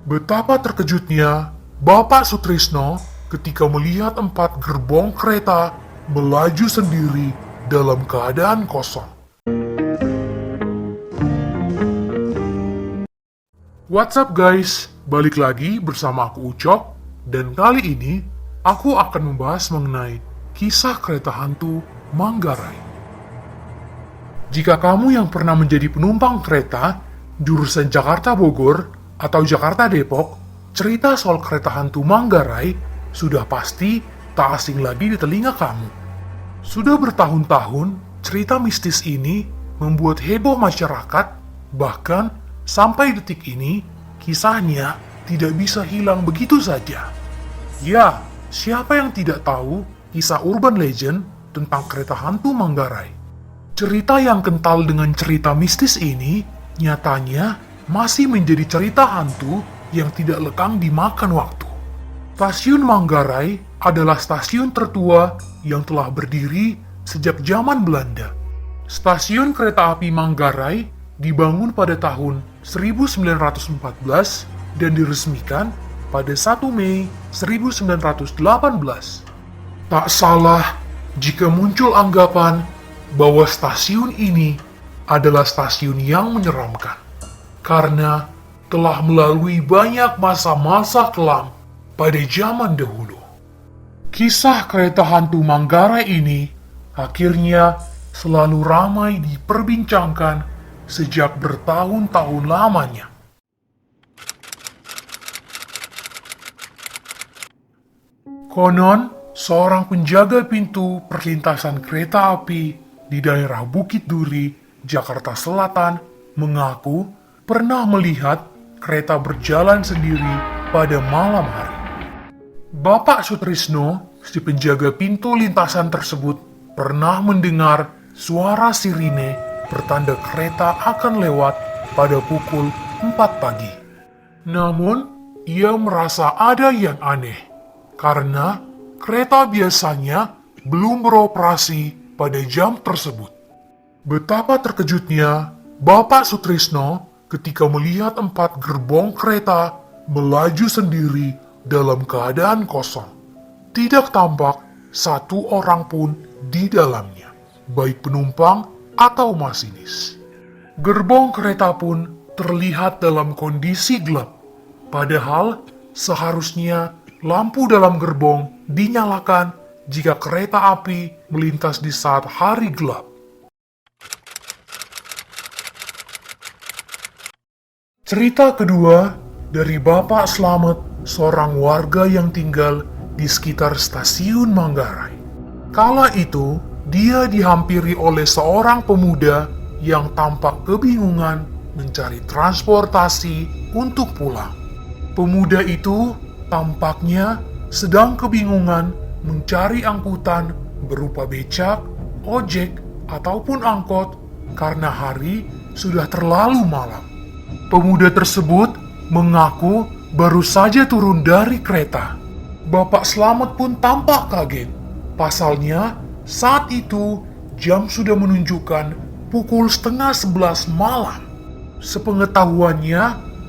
Betapa terkejutnya Bapak Sutrisno ketika melihat 4 gerbong kereta melaju sendiri dalam keadaan kosong. What's up guys, balik lagi bersama aku Ucok, dan kali ini aku akan membahas mengenai kisah kereta hantu Manggarai. Jika kamu yang pernah menjadi penumpang kereta jurusan Jakarta Bogor atau Jakarta Depok, cerita soal kereta hantu Manggarai sudah pasti tak asing lagi di telinga kamu. Sudah bertahun-tahun, cerita mistis ini membuat heboh masyarakat, bahkan sampai detik ini, kisahnya tidak bisa hilang begitu saja. Ya, siapa yang tidak tahu kisah urban legend tentang kereta hantu Manggarai? Cerita yang kental dengan cerita mistis ini nyatanya masih menjadi cerita hantu yang tidak lekang dimakan waktu. Stasiun Manggarai adalah stasiun tertua yang telah berdiri sejak zaman Belanda. Stasiun kereta api Manggarai dibangun pada tahun 1914 dan diresmikan pada 1 Mei 1918. Tak salah jika muncul anggapan bahwa stasiun ini adalah stasiun yang menyeramkan, karena telah melalui banyak masa-masa kelam pada zaman dahulu. Kisah kereta hantu Manggarai ini akhirnya selalu ramai diperbincangkan sejak bertahun-tahun lamanya. Konon, seorang penjaga pintu perlintasan kereta api di daerah Bukit Duri, Jakarta Selatan, mengaku pernah melihat kereta berjalan sendiri pada malam hari. Bapak Sutrisno, si penjaga pintu lintasan tersebut, pernah mendengar suara sirine bertanda kereta akan lewat pada pukul 4 pagi. Namun, ia merasa ada yang aneh, karena kereta biasanya belum beroperasi pada jam tersebut. Betapa terkejutnya Bapak Sutrisno ketika melihat 4 gerbong kereta melaju sendiri dalam keadaan kosong. Tidak tampak satu orang pun di dalamnya, baik penumpang atau masinis. Gerbong kereta pun terlihat dalam kondisi gelap, padahal seharusnya lampu dalam gerbong dinyalakan jika kereta api melintas di saat hari gelap. Cerita kedua dari Bapak Slamet, seorang warga yang tinggal di sekitar stasiun Manggarai. Kala itu, dia dihampiri oleh seorang pemuda yang tampak kebingungan mencari transportasi untuk pulang. Pemuda itu tampaknya sedang kebingungan mencari angkutan berupa becak, ojek, ataupun angkot karena hari sudah terlalu malam. Pemuda tersebut mengaku baru saja turun dari kereta. Bapak Slamet pun tampak kaget. Pasalnya, saat itu jam sudah menunjukkan pukul 10:30 malam. Sepengetahuannya,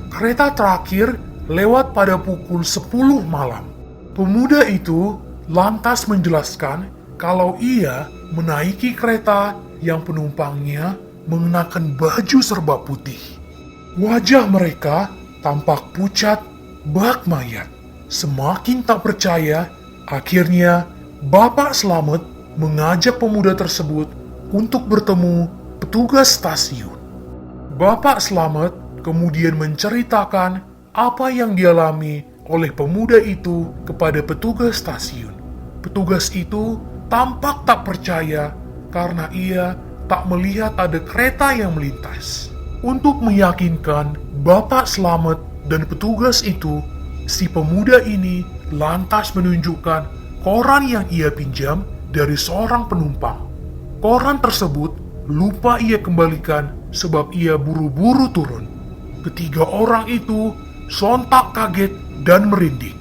kereta terakhir lewat pada pukul 10 malam. Pemuda itu lantas menjelaskan kalau ia menaiki kereta yang penumpangnya mengenakan baju serba putih. Wajah mereka tampak pucat, bak mayat. Semakin tak percaya, akhirnya Bapak Slamet mengajak pemuda tersebut untuk bertemu petugas stasiun. Bapak Slamet kemudian menceritakan apa yang dialami oleh pemuda itu kepada petugas stasiun. Petugas itu tampak tak percaya karena ia tak melihat ada kereta yang melintas. Untuk meyakinkan Bapak Slamet dan petugas itu, si pemuda ini lantas menunjukkan koran yang ia pinjam dari seorang penumpang. Koran tersebut lupa ia kembalikan sebab ia buru-buru turun. Ketiga orang itu sontak kaget dan merinding.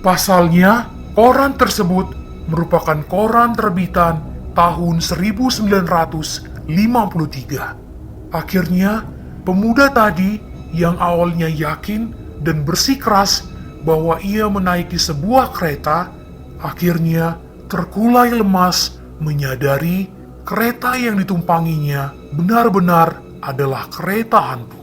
Pasalnya, koran tersebut merupakan koran terbitan tahun 1953. Akhirnya, pemuda tadi yang awalnya yakin dan bersikeras bahwa ia menaiki sebuah kereta, akhirnya terkulai lemas menyadari kereta yang ditumpanginya benar-benar adalah kereta hantu.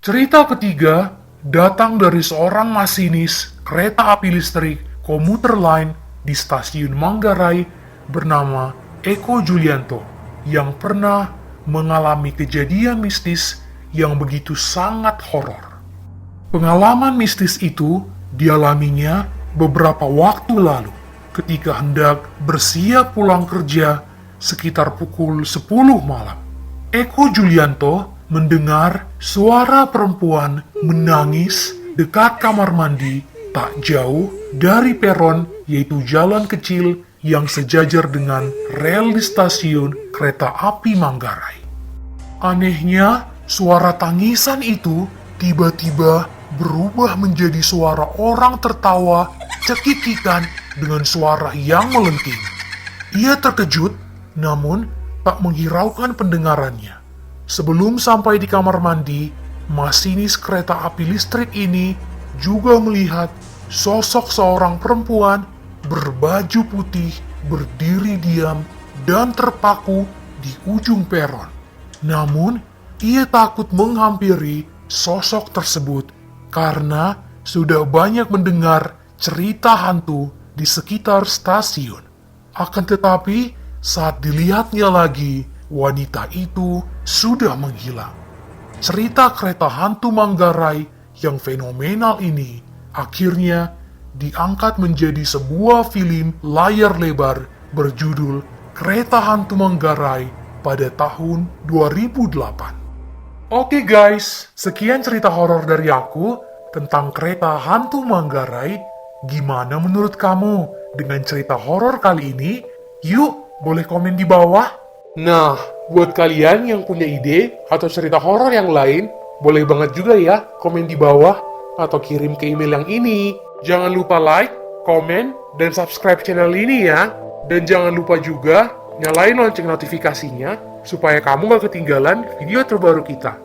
Cerita ketiga datang dari seorang masinis kereta api listrik komuter lain di stasiun Manggarai bernama Eko Julianto yang pernah mengalami kejadian mistis yang begitu sangat horor. Pengalaman mistis itu dialaminya beberapa waktu lalu ketika hendak bersiap pulang kerja sekitar pukul 10 malam. Eko Julianto mendengar suara perempuan menangis dekat kamar mandi tak jauh dari peron, yaitu jalan kecil yang sejajar dengan rel di stasiun kereta api Manggarai. Anehnya, suara tangisan itu tiba-tiba berubah menjadi suara orang tertawa cekikikan dengan suara yang melengking. Ia terkejut, namun tak menghiraukan pendengarannya. Sebelum sampai di kamar mandi, masinis kereta api listrik ini juga melihat sosok seorang perempuan berbaju putih berdiri diam dan terpaku di ujung peron. Namun, ia takut menghampiri sosok tersebut karena sudah banyak mendengar cerita hantu di sekitar stasiun. Akan tetapi, saat dilihatnya lagi, wanita itu sudah menghilang. Cerita kereta hantu Manggarai yang fenomenal ini akhirnya diangkat menjadi sebuah film layar lebar berjudul Kereta Hantu Manggarai pada tahun 2008. Oke guys, sekian cerita horor dari aku tentang kereta hantu Manggarai. Gimana menurut kamu dengan cerita horor kali ini? Yuk, boleh komen di bawah. Nah, buat kalian yang punya ide atau cerita horor yang lain, boleh banget juga ya komen di bawah atau kirim ke email yang ini. Jangan lupa like, komen, dan subscribe channel ini ya. Dan jangan lupa juga nyalain lonceng notifikasinya supaya kamu gak ketinggalan video terbaru kita.